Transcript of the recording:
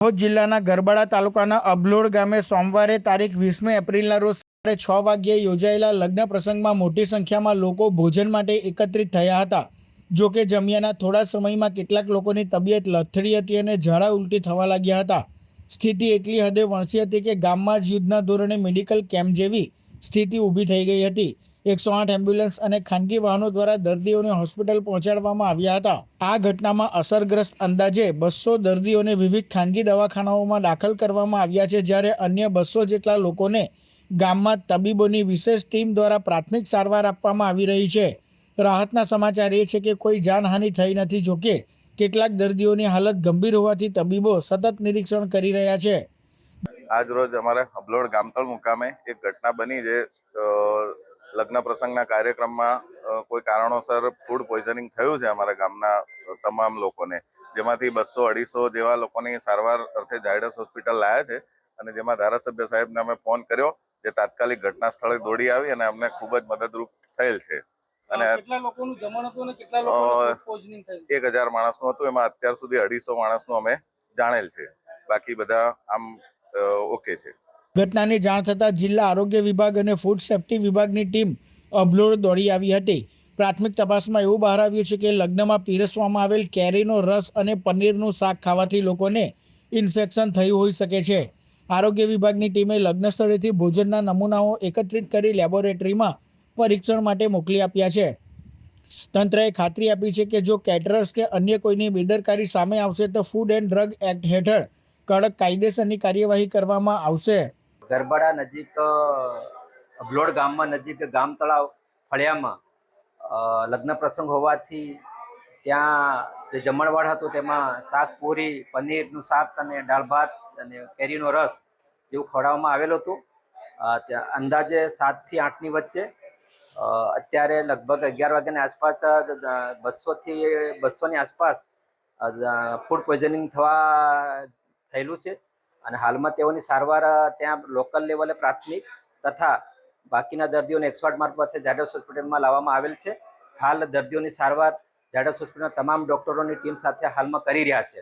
દાહોદ જિલ્લાના ગરબાડા તાલુકાના અબલોડ ગામે સોમવારે તારીખ 20મી એપ્રિલના રોજ સવારે 6 વાગ્યે યોજાયેલા લગ્ન પ્રસંગમાં મોટી સંખ્યામાં લોકો ભોજન માટે એકત્રિત થયા હતા। જોકે જમ્યાના થોડા સમયમાં કેટલાક લોકોની તબિયત લથડી હતી અને ઝાડા ઉલટી થવા લાગ્યા હતા। સ્થિતિ એટલી હદે વણસી હતી કે ગામમાં જ યુદ્ધના ધોરણે મેડિકલ કેમ્પ જેવી સ્થિતિ ઊભી થઈ ગઈ હતી। 108 એમ્બ્યુલન્સ અને ખાનગી વાહનો દ્વારા દર્દીઓને હોસ્પિટલ પહોંચાડવામાં આવ્યા હતા। આ ઘટનામાં અસરગ્રસ્ત અંદાજે 200 દર્દીઓને વિવિધ ખાનગી દવાખાનાઓમાં દાખલ કરવામાં આવ્યા છે, જ્યારે અન્ય 200 જેટલા લોકોને ગામમાં તબીબોની વિશેષ ટીમ દ્વારા પ્રાથમિક સારવાર આપવામાં આવી રહી છે। રાહતના સમાચાર એ છે કે કોઈ જાનહાનિ થઈ નથી। જોકે કેટલાક દર્દીઓની હાલત ગંભીર હોવાથી તબીબો સતત નિરીક્ષણ કરી રહ્યા છે। આજ રોજ અમારા અબલોડ ગામતળ મુકામે એક ઘટના બની જે લગ્ન પ્રસંગના કાર્યક્રમમાં કોઈ કારણોસર ફૂડ પોઈઝનિંગ થયું છે અમારા ગામના તમામ લોકોને, જેમાંથી 200-250 જેવા લોકોની સારવાર અર્થે ઝાયડસ હોસ્પિટલ લાયા છે અને જેમાં ધારાસભ્ય સાહેબને અમે ફોન કર્યો, જે તાત્કાલિક ઘટના સ્થળે દોડી આવી અને અમને ખૂબ જ મદદરૂપ થયેલ છે। અને કેટલા લોકોનું જમણ હતું અને કેટલા લોકોનું પોઈઝનિંગ થયું? 1000 માણસનું હતું, એમાં અત્યાર સુધી 250 માણસનું અમે જાણેલ છે, બાકી બધા આમ ઓકે છે। ઘટનાની જાણ થતાં જિલ્લા આરોગ્ય વિભાગ અને ફૂડ સેફ્ટી વિભાગની ટીમ અબલોડ દોડી આવી હતી। પ્રાથમિક તપાસમાં એવું બહાર આવ્યું છે કે લગ્નમાં પીરસવામાં આવેલ કેરીનો રસ અને પનીરનું શાક ખાવાથી લોકોને ઇન્ફેક્શન થયું હોઈ શકે છે। આરોગ્ય વિભાગની ટીમે લગ્ન સ્થળેથી ભોજનના નમૂનાઓ એકત્રિત કરી લેબોરેટરીમાં પરીક્ષણ માટે મોકલી આપ્યા છે। તંત્રએ ખાતરી આપી છે કે જો કેટરર્સ કે અન્ય કોઈની બેદરકારી સામે આવશે તો ફૂડ એન્ડ ડ્રગ એક્ટ હેઠળ કડક કાયદેસરની કાર્યવાહી કરવામાં આવશે। ગરબાડા નજીક અબલોડ ગામમાં નજીક ગામ તળાવ ફળિયામાં લગ્ન પ્રસંગ હોવાથી ત્યાં જે જમણવાર હતું તેમાં શાક પૂરી, પનીરનું શાક અને દાળ ભાત અને કેરીનો રસ જેવું ખવડાવવામાં આવેલું હતું। ત્યાં અંદાજે 7 થી 8ની વચ્ચે અત્યારે લગભગ 11 વાગ્યાની આસપાસ 200ની આસપાસ ફૂડ પોઈઝનિંગ થયેલું છે અને હાલમાં તેઓની સારવાર ત્યાં લોકલ લેવલે પ્રાથમિક તથા બાકીના દર્દીઓને 108 મારફતે ઝાયડસ હોસ્પિટલમાં લાવવામાં આવેલ છે। હાલ દર્દીઓની સારવાર ઝાયડસ હોસ્પિટલના તમામ ડૉક્ટરોની ટીમ સાથે હાલમાં કરી રહ્યા છે।